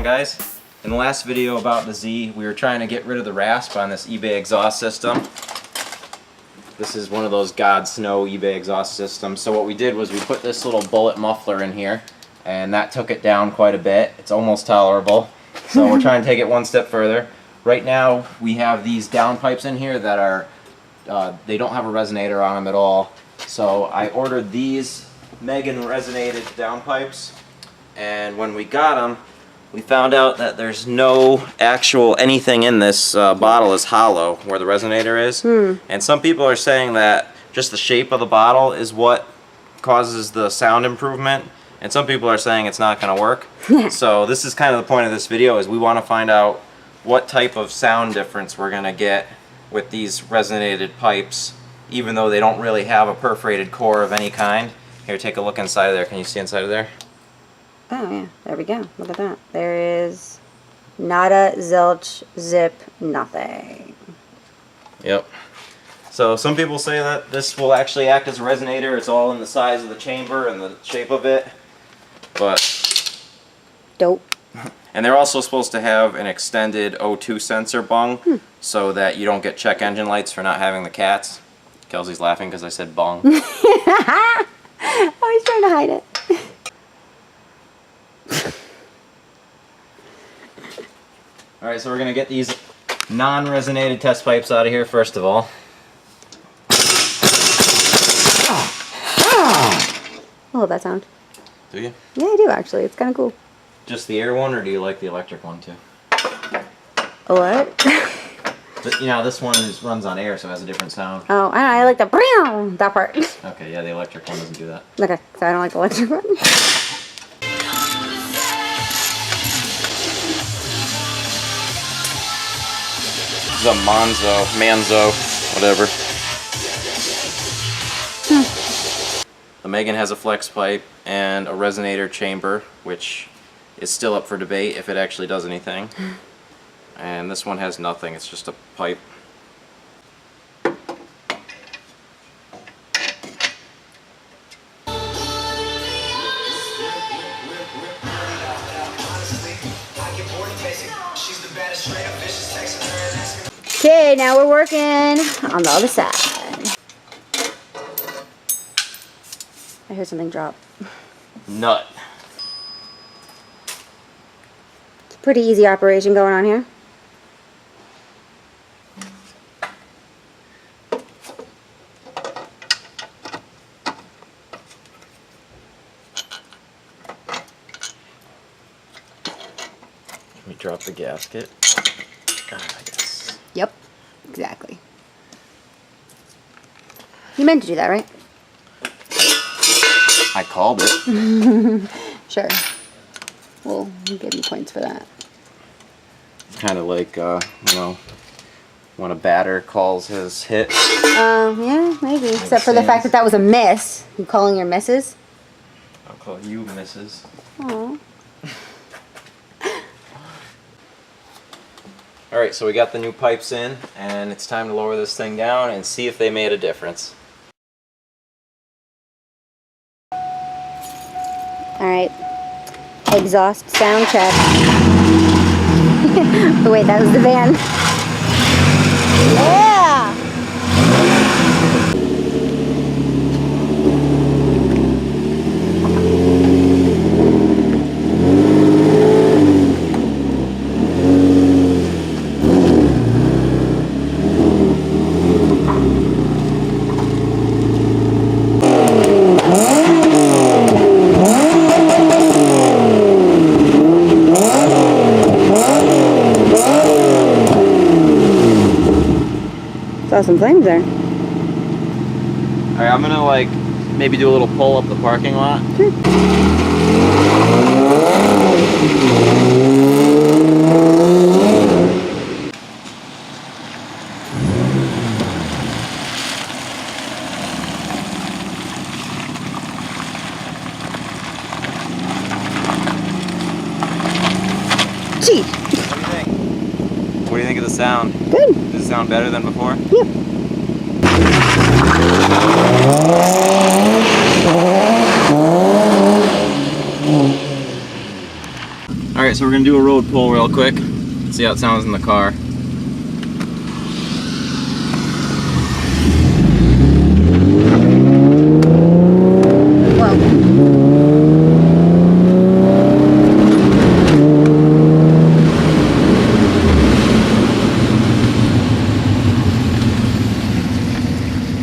on, guys? In the last video about the Z, we were trying to get rid of the rasp on this eBay exhaust system. This is one of those God Snow eBay exhaust systems. So what we did was we put this little bullet muffler in here, and that took it down quite a bit. It's almost tolerable. So we're trying to take it one step further. Right now we have these downpipes in here that are, they don't have a resonator on them at all. So I ordered these Megan resonated downpipes, and when we got them, we found out that there's no actual anything in this bottle is hollow where the resonator is. And some people are saying that just the shape of the bottle is what causes the sound improvement, and some people are saying it's not going to work. So this is kind of the point of this video, is we want to find out what type of sound difference we're going to get with these resonated pipes, even though they don't really have a perforated core of any kind. Here, take a look inside of there. Can you see inside of there? Oh yeah, there we go. Look at that. There is nada, zilch, zip, nothing. Yep. So some people say that this will actually act as a resonator. It's all in the size of the chamber and the shape of it. But dope. And they're also supposed to have an extended O2 sensor bung, so that you don't get check engine lights for not having the cats. Kelsey's laughing because I said bung. I was trying to hide it. Alright, so we're going to get these non-resonated test pipes out of here first of all. I love that sound. Do you? Yeah, I do actually. It's kind of cool. Just the air one, or do you like the electric one too? What? But, you know, this one runs on air, so it has a different sound. Oh, I like the brown, that part. Okay, yeah, the electric one doesn't do that. Okay, so I don't like the electric one. This is a Manzo, whatever. The Megan has a flex pipe and a resonator chamber, which is still up for debate if it actually does anything. And this one has nothing, it's just a pipe. Okay, now we're working on the other side. I heard something drop. Nut. It's a pretty easy operation going on here. Can we drop the gasket? Yes. Yep, exactly. You meant to do that, right? I called it. Sure. We'll give you points for that. Kind of like, you know, when a batter calls his hit. Yeah, maybe. Except for the fact that that was a miss. You calling your misses? I'll call you misses. Aww. Alright, so we got the new pipes in, and it's time to lower this thing down and see if they made a difference. Alright. Exhaust sound check. Oh, wait, that was the van. Yeah! Saw some flames there. Alright, I'm gonna like maybe do a little pull up the parking lot. Sure. Gee. What do you think of the sound? Good. Does it sound better than before? Yeah. Alright, Alright, so we're going to do a road pull real quick. See how it sounds in the car.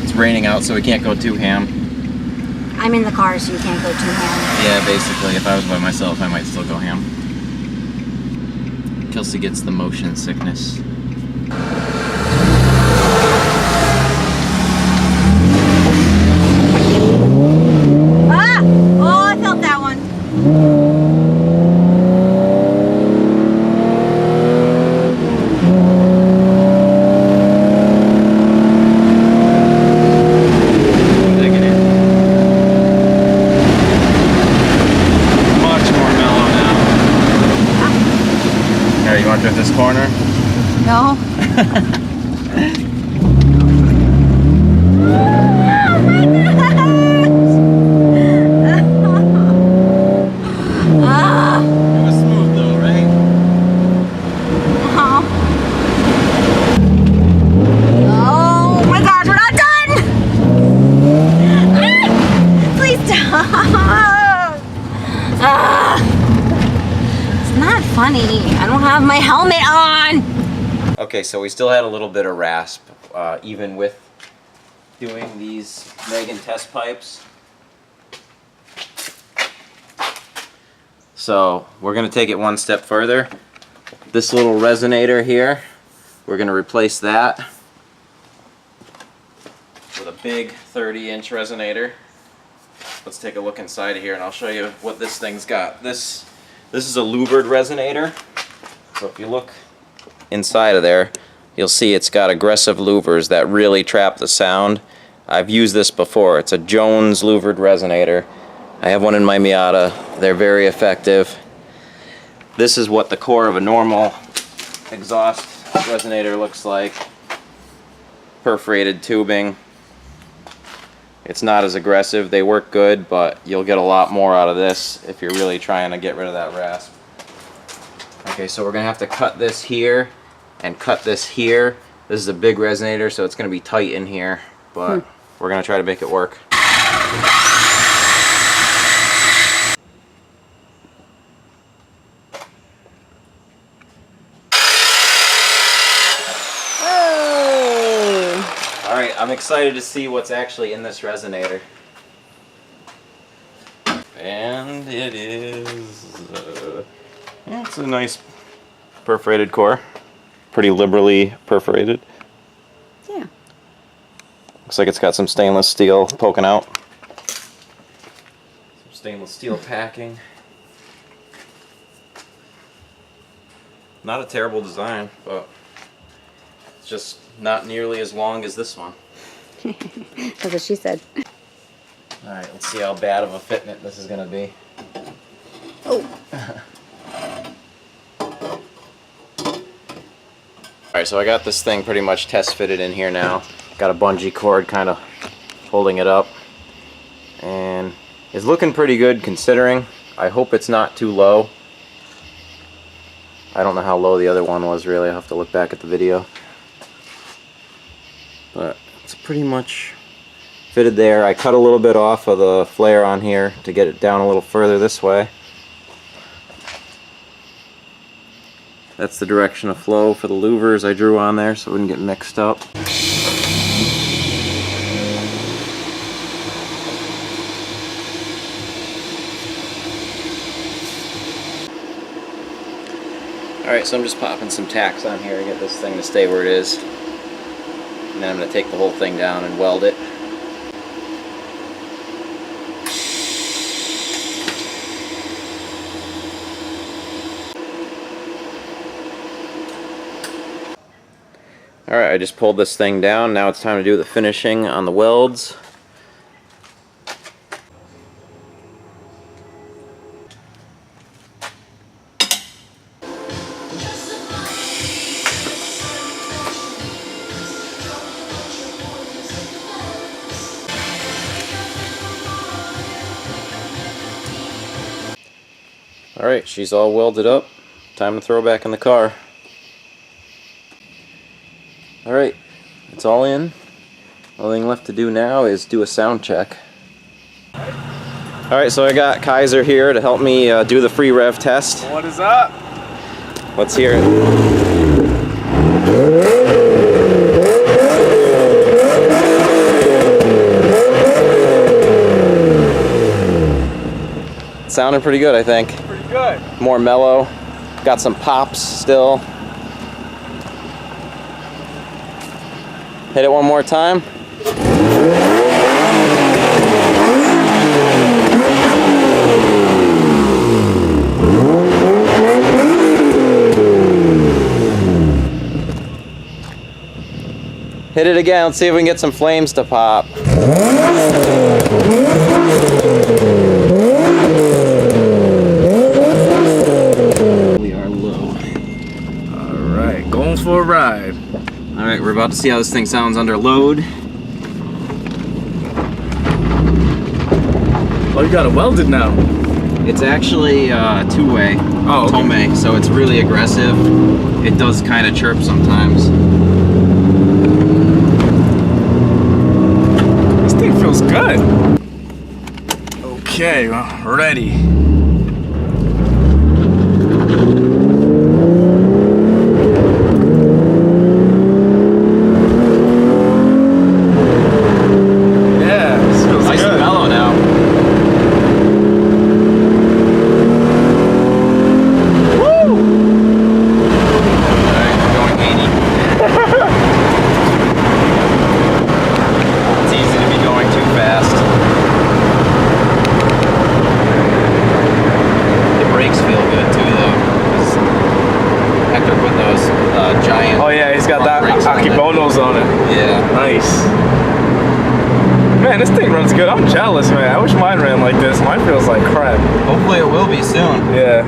It's raining out, so we can't go too ham. I'm in the car, so you can't go too ham. Yeah, basically, if I was by myself, I might still go ham. Kelsey gets the motion sickness. Ah! Oh, I felt that one. Digging it. Much more mellow now. Alright, you want to drift this corner? No. It was smooth though, right? Oh my gosh, we're not done! Please stop! It's not funny. I don't have my helmet on! Okay, so we still had a little bit of rasp, even with doing these Megan test pipes. So we're going to take it one step further. This little resonator here, we're going to replace that with a big 30-inch resonator. Let's take a look inside of here and I'll show you what this thing's got. This is a louvered resonator. So if you look inside of there, you'll see it's got aggressive louvers that really trap the sound. I've used this before. It's a Jones louvered resonator. I have one in my Miata. They're very effective. This is what the core of a normal exhaust resonator looks like. Perforated tubing. It's not as aggressive. They work good, but you'll get a lot more out of this if you're really trying to get rid of that rasp. Okay, so we're going to have to cut this here and cut this here. This is a big resonator, so it's going to be tight in here, but we're going to try to make it work. Alright, I'm excited to see what's actually in this resonator. And it is... it's a nice perforated core. Pretty liberally perforated. Yeah. Looks like it's got some stainless steel poking out. Some stainless steel packing. Not a terrible design, but it's just not nearly as long as this one. That's what she said. Alright, let's see how bad of a fitment this is going to be. Oh. Alright, so I got this thing pretty much test fitted in here now. Got a bungee cord kind of holding it up. And it's looking pretty good considering. I hope it's not too low. I don't know how low the other one was really. I'll have to look back at the video. But it's pretty much fitted there. I cut a little bit off of the flare on here to get it down a little further this way. That's the direction of flow for the louvers I drew on there so it wouldn't get mixed up. Alright, so I'm just popping some tacks on here to get this thing to stay where it is. And then I'm going to take the whole thing down and weld it. Alright, I just pulled this thing down. Now it's time to do the finishing on the welds. Alright, she's all welded up. time to throw it back in the car. Alright, it's all in. Only thing left to do now is do a sound check. Alright, so I got Kaiser here to help me do the free rev test. What is up? Let's hear it. Sounding pretty good, I think. Pretty good. More mellow. Got some pops still. Hit it one more time. Hit it again. Let's see if we can get some flames to pop. We are low. Alright, going for a ride. Alright, we're about to see how this thing sounds under load. Oh, you got it welded now. It's actually two-way, Oh, okay. Tome, so it's really aggressive. It does kind of chirp sometimes. This thing feels good. Okay, well, ready. Yeah, this feels Nice good. and mellow now. Woo! Alright, we're going 80. It's easy to be going too fast. The brakes feel good too though. 'Cause Hector put those giant... Oh yeah, he's got front that brakes on it. Akibonos on it. Yeah. Nice. Man, this thing runs good. I'm jealous, man. I wish mine ran like this. Mine feels like crap. Hopefully it will be soon. Yeah.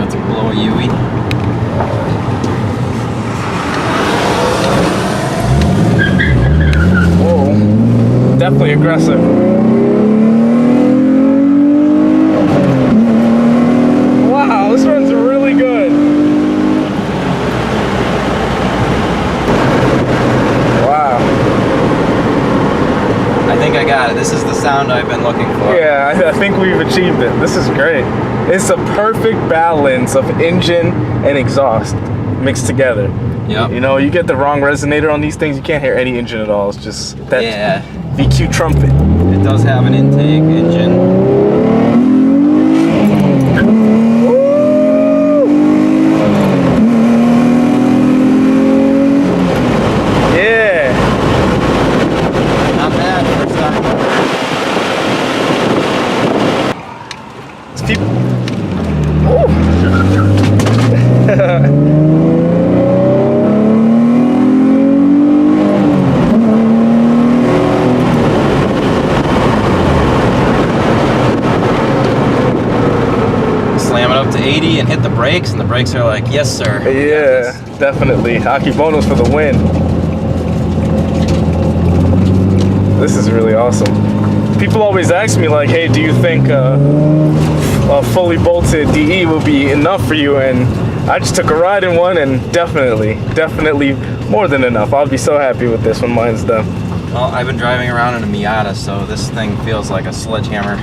Let's blow a Yui. Whoa. Definitely aggressive. Wow, this runs really good. Wow. I think I got it. This is the sound I've been looking for. Yeah, I think we've achieved it. This is great. It's a perfect balance of engine and exhaust mixed together. Yep. You know, you get the wrong resonator on these things, you can't hear any engine at all. It's just that Yeah. VQ trumpet. It does have an intake engine. Yeah. Not bad first time. It's people. Slam it up to 80 and hit the brakes, and the brakes are like, yes, sir. Yeah, definitely. Akibonos for the win. This is really awesome. People always ask me like, hey, do you think a fully bolted DE will be enough for you? And I just took a ride in one, and definitely more than enough. I'll be so happy with this when mine's done. Well, I've been driving around in a Miata, so this thing feels like a sledgehammer.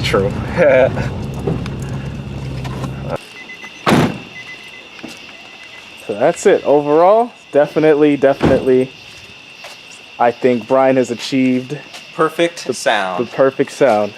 True. So that's it. Overall, definitely, I think Brian has achieved Perfect the sound. perfect sound.